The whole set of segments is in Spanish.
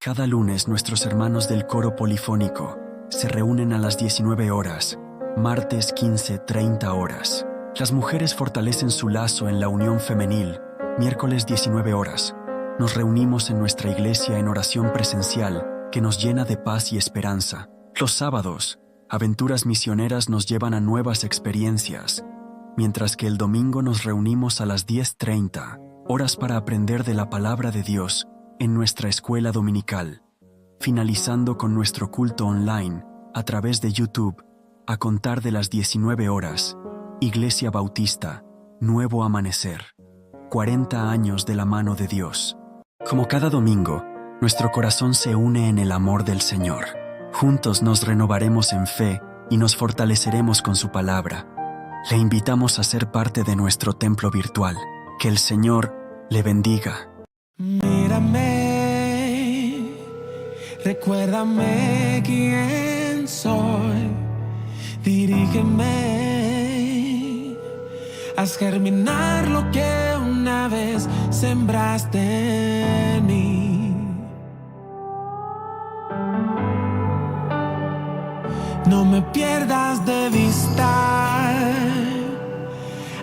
Cada lunes nuestros hermanos del coro polifónico se reúnen a las 19 horas, martes 15:30 horas. Las mujeres fortalecen su lazo en la unión femenil, miércoles 19 horas. Nos reunimos en nuestra iglesia en oración presencial que nos llena de paz y esperanza. Los sábados, aventuras misioneras nos llevan a nuevas experiencias, mientras que el domingo nos reunimos a las 10:30 horas para aprender de la palabra de Dios en nuestra escuela dominical, finalizando con nuestro culto online a través de YouTube a contar de las 19 horas. Iglesia Bautista, Nuevo Amanecer, 40 años de la mano de Dios. Como cada domingo, nuestro corazón se une en el amor del Señor. Juntos nos renovaremos en fe y nos fortaleceremos con su palabra. Le invitamos a ser parte de nuestro templo virtual. Que el Señor le bendiga. Mírame, recuérdame quién soy, dirígeme, haz germinar lo que una vez sembraste en mí. No me pierdas de vista,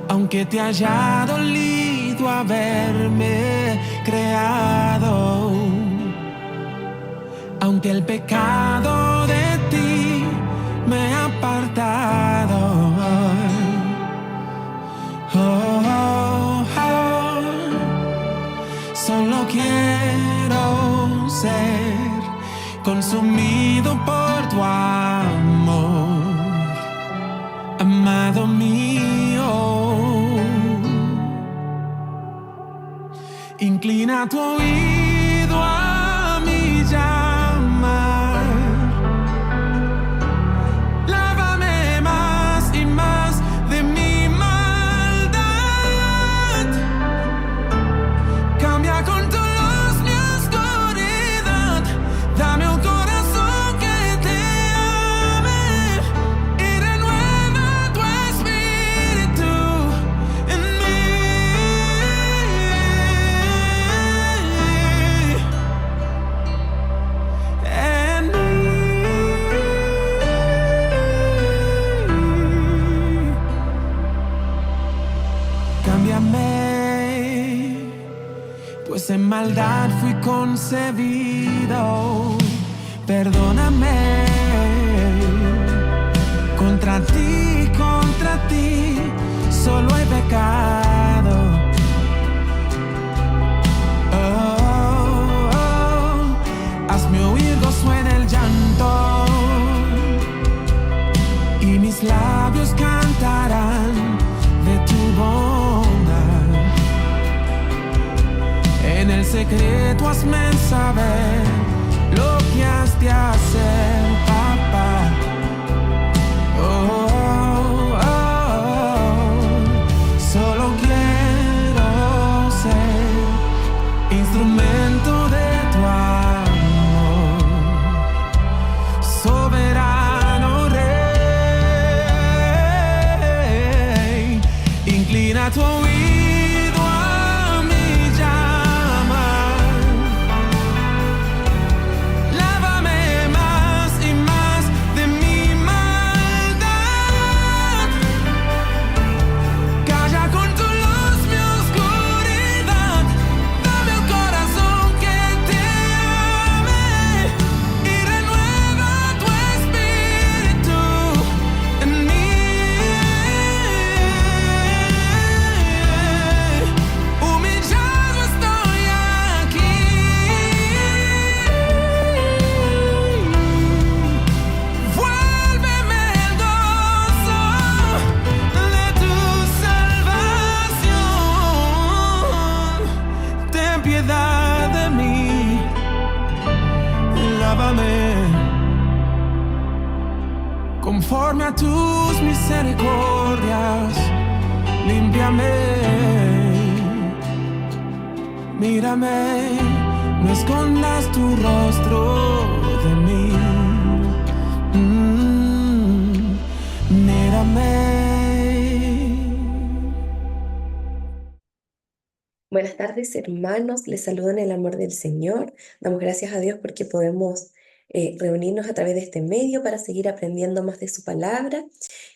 aunque te haya dolido haberme creado, aunque el pecado de ti me ha apartado. Solo quiero ser consumido por tu amor, amado mío. Inclina tu oído a mi llamar. Lávame más y más de mi maldad. Cambia con tu luz mi oscuridad. Dame un corazón que te ame y renueva tu espíritu en mí. Cámbiame, pues en maldad fui concebido. Perdóname, contra ti solo he pecado. Hazme oír gozo en el llanto y mis labios cantarán de tu bondad. En el secreto hazme saber lo que has de hacer, papá. Solo quiero ser instrumento de tu amor, soberano Rey. Inclina tu oído a mi llamar. Lávame más y más de mi maldad. Calla con tu luz mi oscuridad. Dame un corazón que te ame y renueva tu espíritu en mí. Humillado estoy aquí. Vuélveme el gozo de tu salvación. Ten piedad de mí, lávame conforme a tus misericordias. Límpiame, mírame, no escondas tu rostro de mí. Mírame. Buenas tardes, hermanos. Les saludo en el amor del Señor. Damos gracias a Dios porque podemos reunirnos a través de este medio para seguir aprendiendo más de su palabra.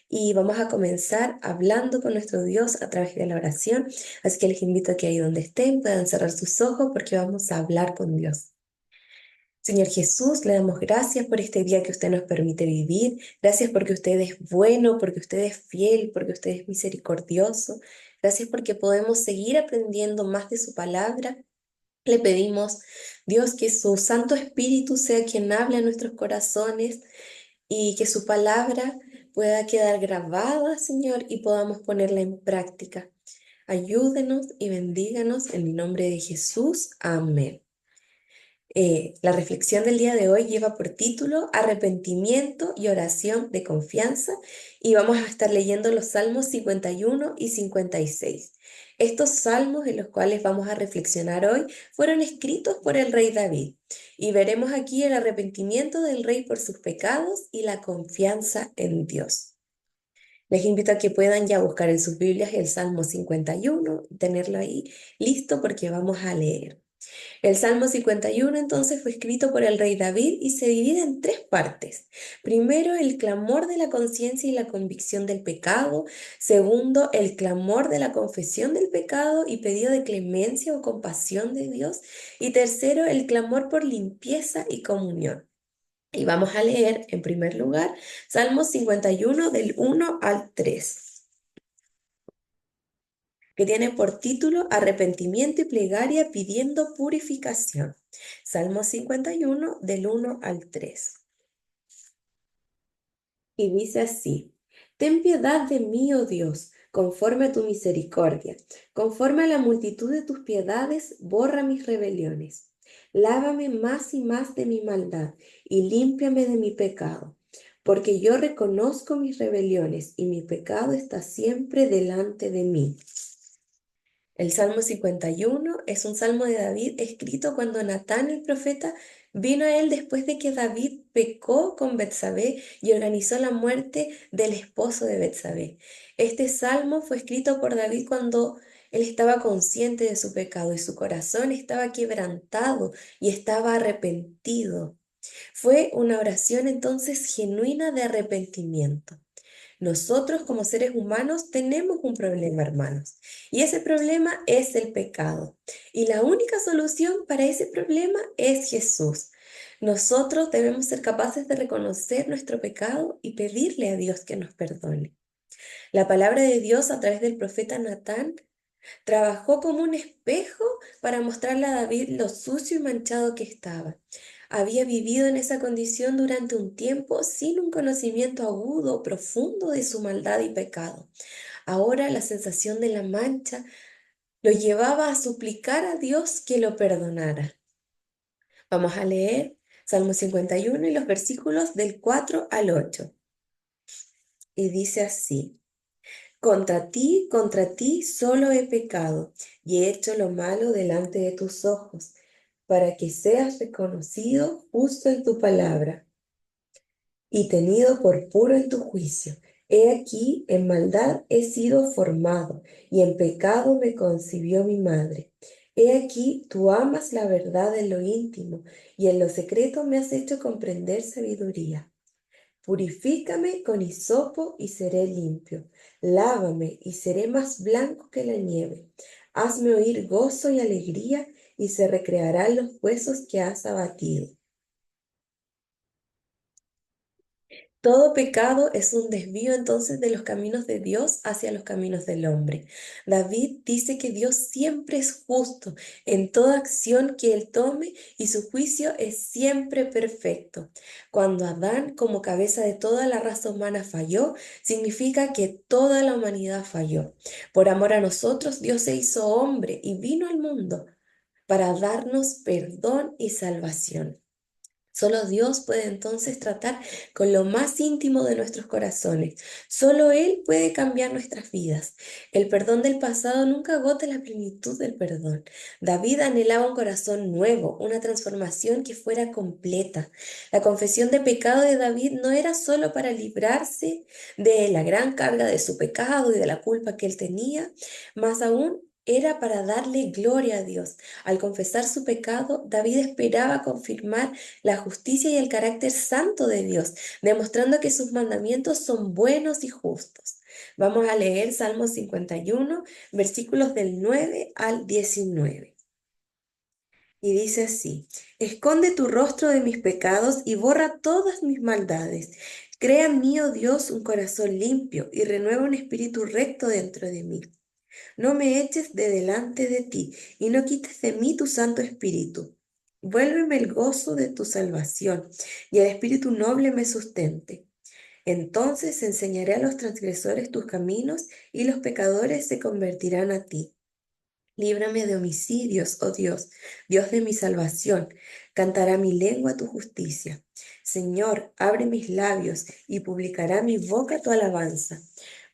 Y vamos a comenzar hablando con nuestro Dios a través de la oración. Así que les invito a que ahí donde estén puedan cerrar sus ojos porque vamos a hablar con Dios. Señor Jesús, le damos gracias por este día que usted nos permite vivir. Gracias porque usted es bueno, porque usted es fiel, porque usted es misericordioso. Gracias porque podemos seguir aprendiendo más de su palabra. Le pedimos, Dios, que su Santo Espíritu sea quien hable a nuestros corazones y que su palabra pueda quedar grabada, Señor, y podamos ponerla en práctica. Ayúdenos y bendíganos en el nombre de Jesús. Amén. La reflexión del día de hoy lleva por título Arrepentimiento y oración de confianza y vamos a estar leyendo los Salmos 51 y 56. Estos salmos en los cuales vamos a reflexionar hoy fueron escritos por el rey David y veremos aquí el arrepentimiento del rey por sus pecados y la confianza en Dios. Les invito a que puedan ya buscar en sus Biblias el Salmo 51 y tenerlo ahí listo porque vamos a leer. El Salmo 51 entonces fue escrito por el rey David y se divide en tres partes. Primero, el clamor de la conciencia y la convicción del pecado. Segundo, el clamor de la confesión del pecado y pedido de clemencia o compasión de Dios. Y tercero, el clamor por limpieza y comunión. Y vamos a leer en primer lugar Salmo 51 del 1 al 3, que tiene por título Arrepentimiento y plegaria pidiendo purificación. Salmo 51 del 1 al 3. Y dice así: Ten piedad de mí, oh Dios, conforme a tu misericordia, conforme a la multitud de tus piedades, borra mis rebeliones. Lávame más y más de mi maldad y límpiame de mi pecado, porque yo reconozco mis rebeliones y mi pecado está siempre delante de mí. El Salmo 51 es un salmo de David escrito cuando Natán el profeta vino a él después de que David pecó con Betsabé y organizó la muerte del esposo de Betsabé. Este salmo fue escrito por David cuando él estaba consciente de su pecado y su corazón estaba quebrantado y estaba arrepentido. Fue una oración entonces genuina de arrepentimiento. Nosotros como seres humanos tenemos un problema, hermanos, y ese problema es el pecado. Y la única solución para ese problema es Jesús. Nosotros debemos ser capaces de reconocer nuestro pecado y pedirle a Dios que nos perdone. La palabra de Dios a través del profeta Natán trabajó como un espejo para mostrarle a David lo sucio y manchado que estaba. Había vivido en esa condición durante un tiempo sin un conocimiento agudo, profundo de su maldad y pecado. Ahora la sensación de la mancha lo llevaba a suplicar a Dios que lo perdonara. Vamos a leer Salmo 51 y los versículos del 4 al 8. Y dice así: contra ti solo he pecado y he hecho lo malo delante de tus ojos, para que seas reconocido justo en tu palabra y tenido por puro en tu juicio. He aquí, en maldad he sido formado, y en pecado me concibió mi madre. He aquí, tú amas la verdad en lo íntimo, y en lo secreto me has hecho comprender sabiduría. Purifícame con hisopo y seré limpio. Lávame y seré más blanco que la nieve. Hazme oír gozo y alegría, y se recrearán los huesos que has abatido. Todo pecado es un desvío entonces de los caminos de Dios hacia los caminos del hombre. David dice que Dios siempre es justo en toda acción que él tome y su juicio es siempre perfecto. Cuando Adán, como cabeza de toda la raza humana, falló, significa que toda la humanidad falló. Por amor a nosotros, Dios se hizo hombre y vino al mundo para darnos perdón y salvación. Solo Dios puede entonces tratar con lo más íntimo de nuestros corazones. Solo Él puede cambiar nuestras vidas. El perdón del pasado nunca agota la plenitud del perdón. David anhelaba un corazón nuevo, una transformación que fuera completa. La confesión de pecado de David no era solo para librarse de la gran carga de su pecado y de la culpa que él tenía, más aún era para darle gloria a Dios. Al confesar su pecado, David esperaba confirmar la justicia y el carácter santo de Dios, demostrando que sus mandamientos son buenos y justos. Vamos a leer Salmos 51, versículos del 9 al 19. Y dice así: Esconde tu rostro de mis pecados y borra todas mis maldades. Crea en mí, oh Dios, un corazón limpio y renueva un espíritu recto dentro de mí. No me eches de delante de ti y no quites de mí tu Santo Espíritu. Vuélveme el gozo de tu salvación y el espíritu noble me sustente. Entonces enseñaré a los transgresores tus caminos y los pecadores se convertirán a ti. Líbrame de homicidios, oh Dios, Dios de mi salvación. Cantará mi lengua tu justicia. Señor, abre mis labios y publicará mi boca tu alabanza.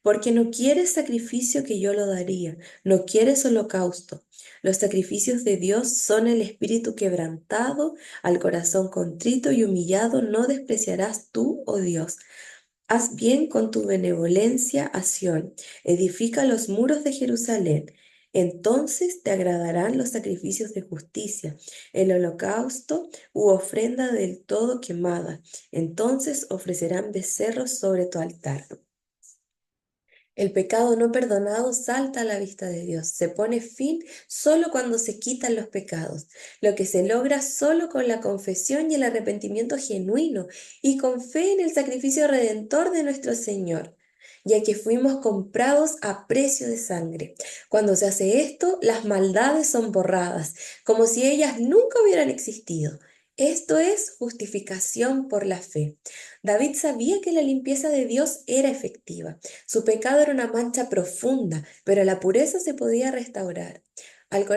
Porque no quieres sacrificio que yo lo daría, no quieres holocausto. Los sacrificios de Dios son el espíritu quebrantado, al corazón contrito y humillado no despreciarás tú, oh Dios. Haz bien con tu benevolencia a Sión, edifica los muros de Jerusalén. Entonces te agradarán los sacrificios de justicia, el holocausto u ofrenda del todo quemada. Entonces ofrecerán becerros sobre tu altar. El pecado no perdonado salta a la vista de Dios. Se pone fin solo cuando se quitan los pecados, lo que se logra solo con la confesión y el arrepentimiento genuino y con fe en el sacrificio redentor de nuestro Señor, ya que fuimos comprados a precio de sangre. Cuando se hace esto, las maldades son borradas, como si ellas nunca hubieran existido. Esto es justificación por la fe. David sabía que la limpieza de Dios era efectiva. Su pecado era una mancha profunda, pero la pureza se podía restaurar. El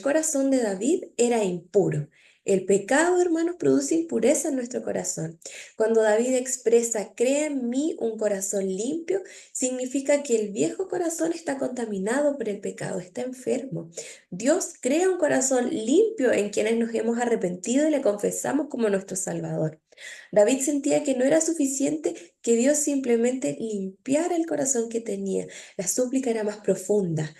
corazón de David era impuro. El pecado, hermanos, produce impureza en nuestro corazón. Cuando David expresa, crea en mí un corazón limpio, significa que el viejo corazón está contaminado por el pecado, está enfermo. Dios crea un corazón limpio en quienes nos hemos arrepentido y le confesamos como nuestro Salvador. David sentía que no era suficiente que Dios simplemente limpiara el corazón que tenía. La súplica era más profunda.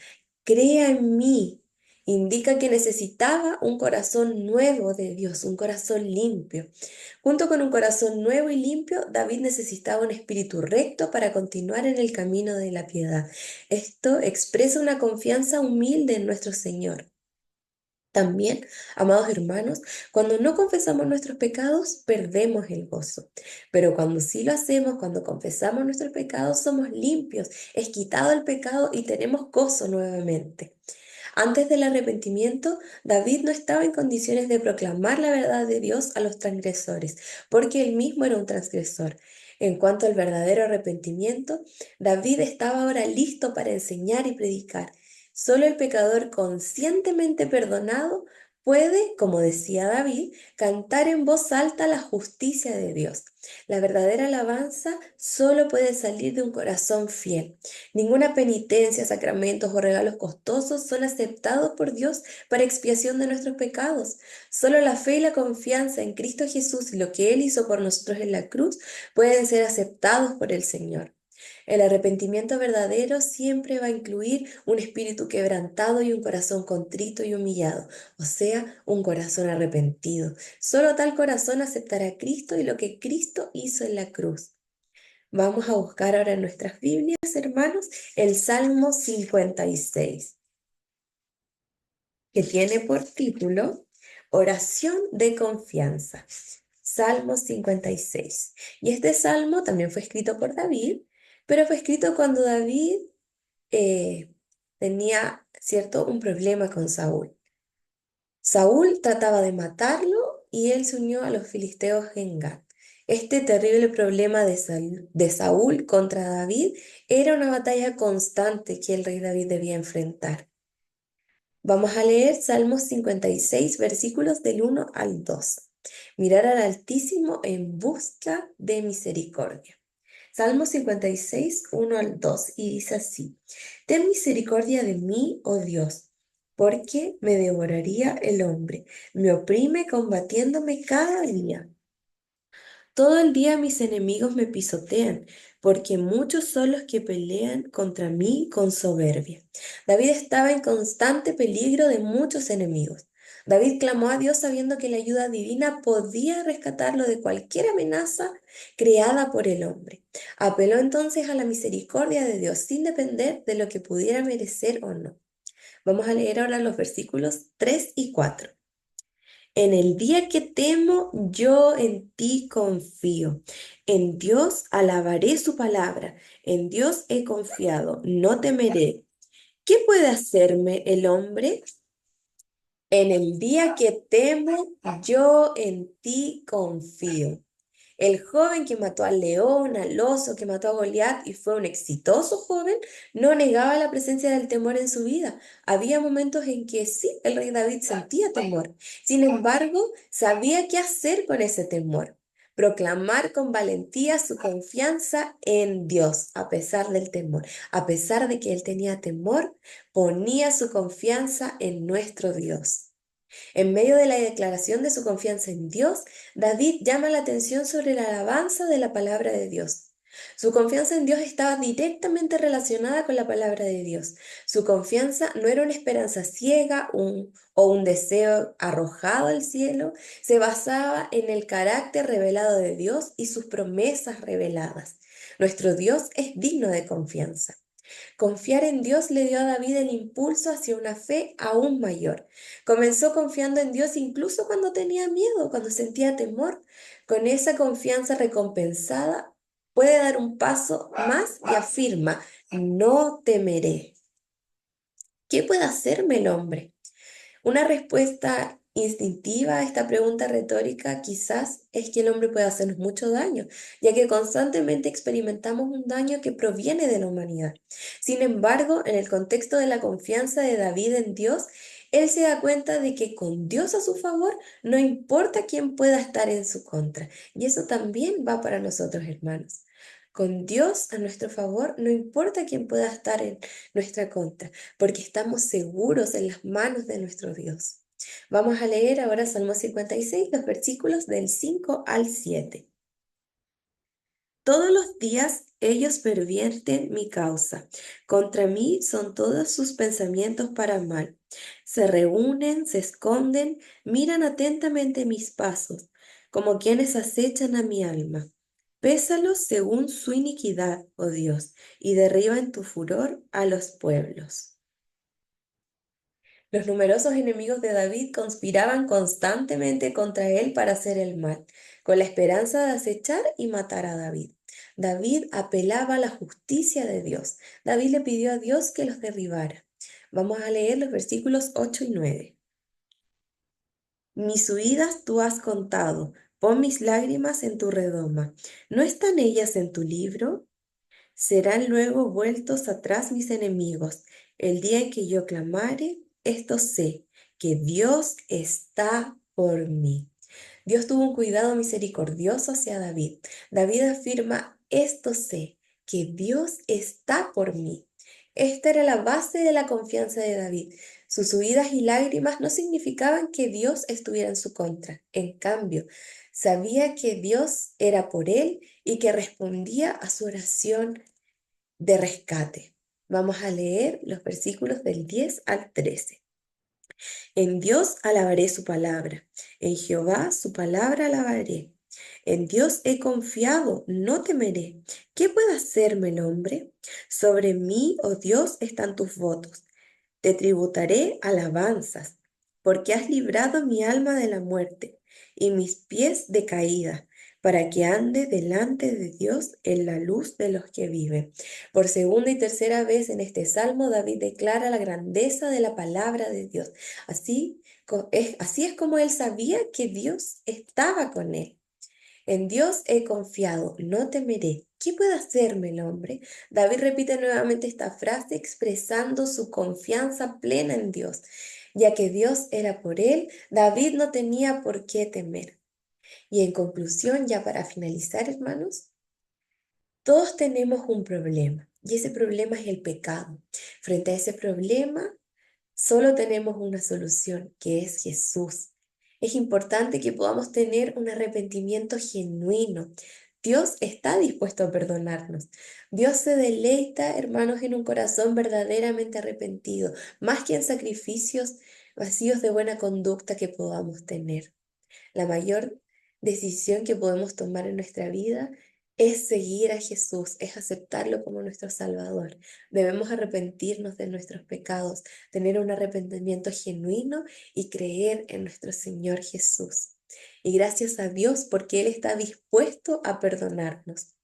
Crea en mí. Indica que necesitaba un corazón nuevo de Dios, un corazón limpio. Junto con un corazón nuevo y limpio, David necesitaba un espíritu recto para continuar en el camino de la piedad. Esto expresa una confianza humilde en nuestro Señor. También, amados hermanos, cuando no confesamos nuestros pecados, perdemos el gozo. Pero cuando sí lo hacemos, cuando confesamos nuestros pecados, somos limpios, es quitado el pecado y tenemos gozo nuevamente. Antes del arrepentimiento, David no estaba en condiciones de proclamar la verdad de Dios a los transgresores, porque él mismo era un transgresor. En cuanto al verdadero arrepentimiento, David estaba ahora listo para enseñar y predicar. Solo el pecador conscientemente perdonado puede, como decía David, cantar en voz alta la justicia de Dios. La verdadera alabanza solo puede salir de un corazón fiel. Ninguna penitencia, sacramentos o regalos costosos son aceptados por Dios para expiación de nuestros pecados. Solo la fe y la confianza en Cristo Jesús y lo que Él hizo por nosotros en la cruz pueden ser aceptados por el Señor. El arrepentimiento verdadero siempre va a incluir un espíritu quebrantado y un corazón contrito y humillado, o sea, un corazón arrepentido. Solo tal corazón aceptará a Cristo y lo que Cristo hizo en la cruz. Vamos a buscar ahora en nuestras Biblias, hermanos, el Salmo 56, que tiene por título Oración de confianza. Salmo 56. Y este salmo también fue escrito por David, pero fue escrito cuando David tenía, ¿cierto?, un problema con Saúl. Saúl trataba de matarlo y él se unió a los filisteos en Gat. Este terrible problema de Saúl contra David era una batalla constante que el rey David debía enfrentar. Vamos a leer Salmos 56, versículos del 1 al 2. Mirar al Altísimo en busca de misericordia. Salmo 56, 1 al 2, y dice así: Ten misericordia de mí, oh Dios, porque me devoraría el hombre, me oprime combatiéndome cada día. Todo el día mis enemigos me pisotean, porque muchos son los que pelean contra mí con soberbia. David estaba en constante peligro de muchos enemigos. David clamó a Dios sabiendo que la ayuda divina podía rescatarlo de cualquier amenaza creada por el hombre. Apeló entonces a la misericordia de Dios sin depender de lo que pudiera merecer o no. Vamos a leer ahora los versículos 3 y 4. En el día que temo, yo en ti confío. En Dios alabaré su palabra. En Dios he confiado, no temeré. ¿Qué puede hacerme el hombre? En el día que temo, yo en ti confío. El joven que mató al león, al oso, que mató a Goliat y fue un exitoso joven, no negaba la presencia del temor en su vida. Había momentos en que sí, el rey David sentía temor. Sin embargo, sabía qué hacer con ese temor. Proclamar con valentía su confianza en Dios, a pesar del temor. A pesar de que él tenía temor, ponía su confianza en nuestro Dios. En medio de la declaración de su confianza en Dios, David llama la atención sobre la alabanza de la palabra de Dios. Su confianza en Dios estaba directamente relacionada con la palabra de Dios. Su confianza no era una esperanza ciega o un deseo arrojado al cielo, se basaba en el carácter revelado de Dios y sus promesas reveladas. Nuestro Dios es digno de confianza. Confiar en Dios le dio a David el impulso hacia una fe aún mayor. Comenzó confiando en Dios incluso cuando tenía miedo, cuando sentía temor. Con esa confianza recompensada, puede dar un paso más y afirma, no temeré. ¿Qué puede hacerme el hombre? Una respuesta instintiva a esta pregunta retórica quizás es que el hombre puede hacernos mucho daño, ya que constantemente experimentamos un daño que proviene de la humanidad. Sin embargo, en el contexto de la confianza de David en Dios, él se da cuenta de que con Dios a su favor, no importa quién pueda estar en su contra. Y eso también va para nosotros, hermanos. Con Dios a nuestro favor, no importa quién pueda estar en nuestra contra, porque estamos seguros en las manos de nuestro Dios. Vamos a leer ahora Salmo 56, los versículos del 5 al 7. Todos los días ellos pervierten mi causa. Contra mí son todos sus pensamientos para mal. Se reúnen, se esconden, miran atentamente mis pasos, como quienes acechan a mi alma. Pésalos según su iniquidad, oh Dios, y derriba en tu furor a los pueblos. Los numerosos enemigos de David conspiraban constantemente contra él para hacer el mal, con la esperanza de acechar y matar a David. David apelaba a la justicia de Dios. David le pidió a Dios que los derribara. Vamos a leer los versículos 8 y 9. Mis huidas tú has contado, pon mis lágrimas en tu redoma. ¿No están ellas en tu libro? Serán luego vueltos atrás mis enemigos. El día en que yo clamare, esto sé, que Dios está por mí. Dios tuvo un cuidado misericordioso hacia David. David afirma, esto sé, que Dios está por mí. Esta era la base de la confianza de David. Sus huidas y lágrimas no significaban que Dios estuviera en su contra. En cambio, sabía que Dios era por él y que respondía a su oración de rescate. Vamos a leer los versículos del 10 al 13. En Dios alabaré su palabra, en Jehová su palabra alabaré. En Dios he confiado, no temeré. ¿Qué puede hacerme el hombre? Sobre mí, oh Dios, están tus votos. Te tributaré alabanzas, porque has librado mi alma de la muerte y mis pies de caída, para que ande delante de Dios en la luz de los que viven. Por segunda y tercera vez en este salmo, David declara la grandeza de la palabra de Dios. Así es como él sabía que Dios estaba con él. En Dios he confiado, no temeré. ¿Qué puede hacerme el hombre? David repite nuevamente esta frase expresando su confianza plena en Dios. Ya que Dios era por él, David no tenía por qué temer. Y en conclusión, ya para finalizar, hermanos, todos tenemos un problema y ese problema es el pecado. Frente a ese problema, solo tenemos una solución, que es Jesús. Es importante que podamos tener un arrepentimiento genuino, Dios está dispuesto a perdonarnos. Dios se deleita, hermanos, en un corazón verdaderamente arrepentido, más que en sacrificios vacíos de buena conducta que podamos tener. La mayor decisión que podemos tomar en nuestra vida es seguir a Jesús, es aceptarlo como nuestro Salvador. Debemos arrepentirnos de nuestros pecados, tener un arrepentimiento genuino y creer en nuestro Señor Jesús. Y gracias a Dios porque Él está dispuesto a perdonarnos.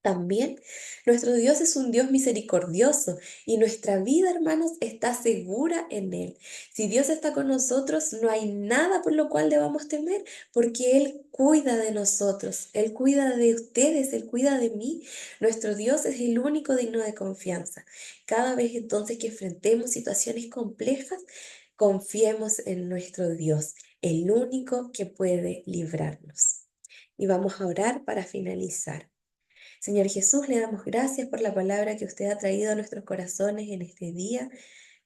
También nuestro Dios es un Dios misericordioso y nuestra vida, hermanos, está segura en Él. Si Dios está con nosotros, no hay nada por lo cual debamos temer, porque Él cuida de nosotros, Él cuida de ustedes, Él cuida de mí. Nuestro Dios es el único digno de confianza. Cada vez entonces que enfrentemos situaciones complejas, confiemos en nuestro Dios, el único que puede librarnos. Y vamos a orar para finalizar. Señor Jesús, le damos gracias por la palabra que usted ha traído a nuestros corazones en este día.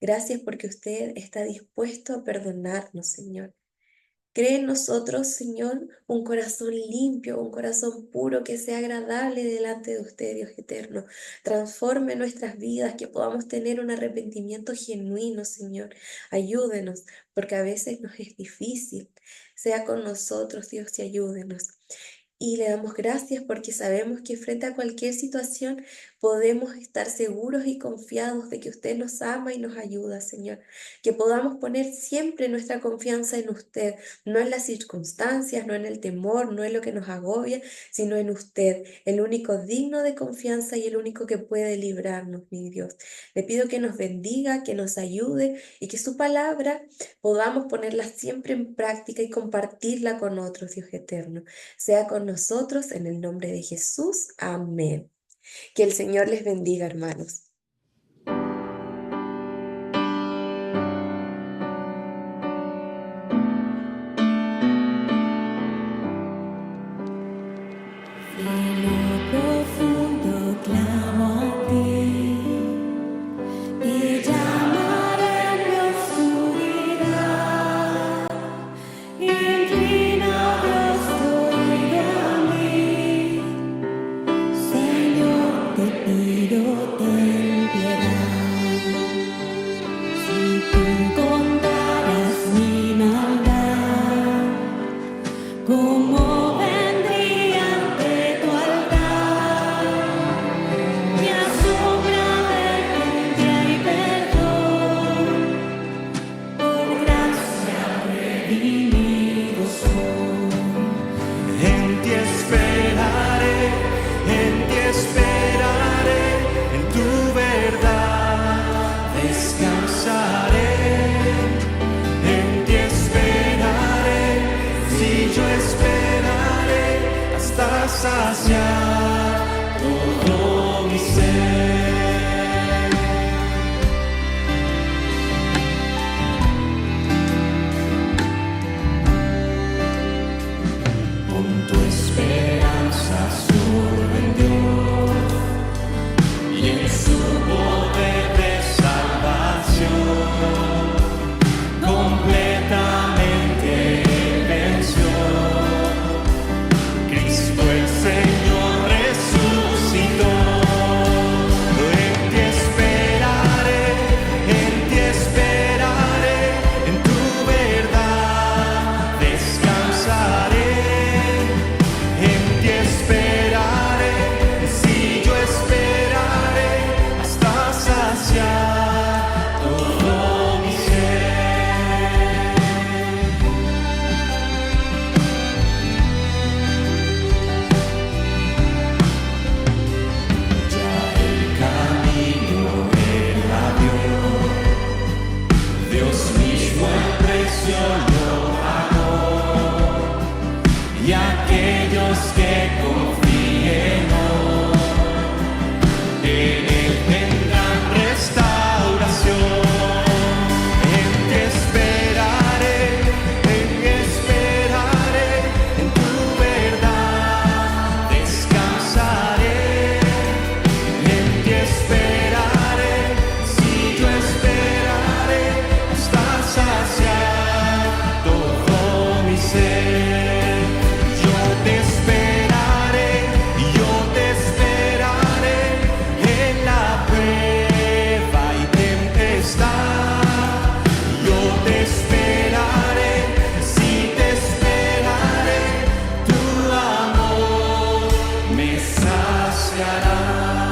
Gracias porque usted está dispuesto a perdonarnos, Señor. Cree en nosotros, Señor, un corazón limpio, un corazón puro que sea agradable delante de usted, Dios eterno. Transforme nuestras vidas, que podamos tener un arrepentimiento genuino, Señor. Ayúdenos, porque a veces nos es difícil. Sea con nosotros, Dios, y ayúdenos. Y le damos gracias porque sabemos que frente a cualquier situación podemos estar seguros y confiados de que usted nos ama y nos ayuda, Señor. Que podamos poner siempre nuestra confianza en usted, no en las circunstancias, no en el temor, no en lo que nos agobia, sino en usted, el único digno de confianza y el único que puede librarnos, mi Dios. Le pido que nos bendiga, que nos ayude y que su palabra podamos ponerla siempre en práctica y compartirla con otros, Dios eterno. Sea con nosotros en el nombre de Jesús. Amén. Que el Señor les bendiga, hermanos. saciar todo mi ser. Pon tu esperanza solo en Dios y en su poder de salvación. Completamente Él venció. Cristo el Señor es se hará.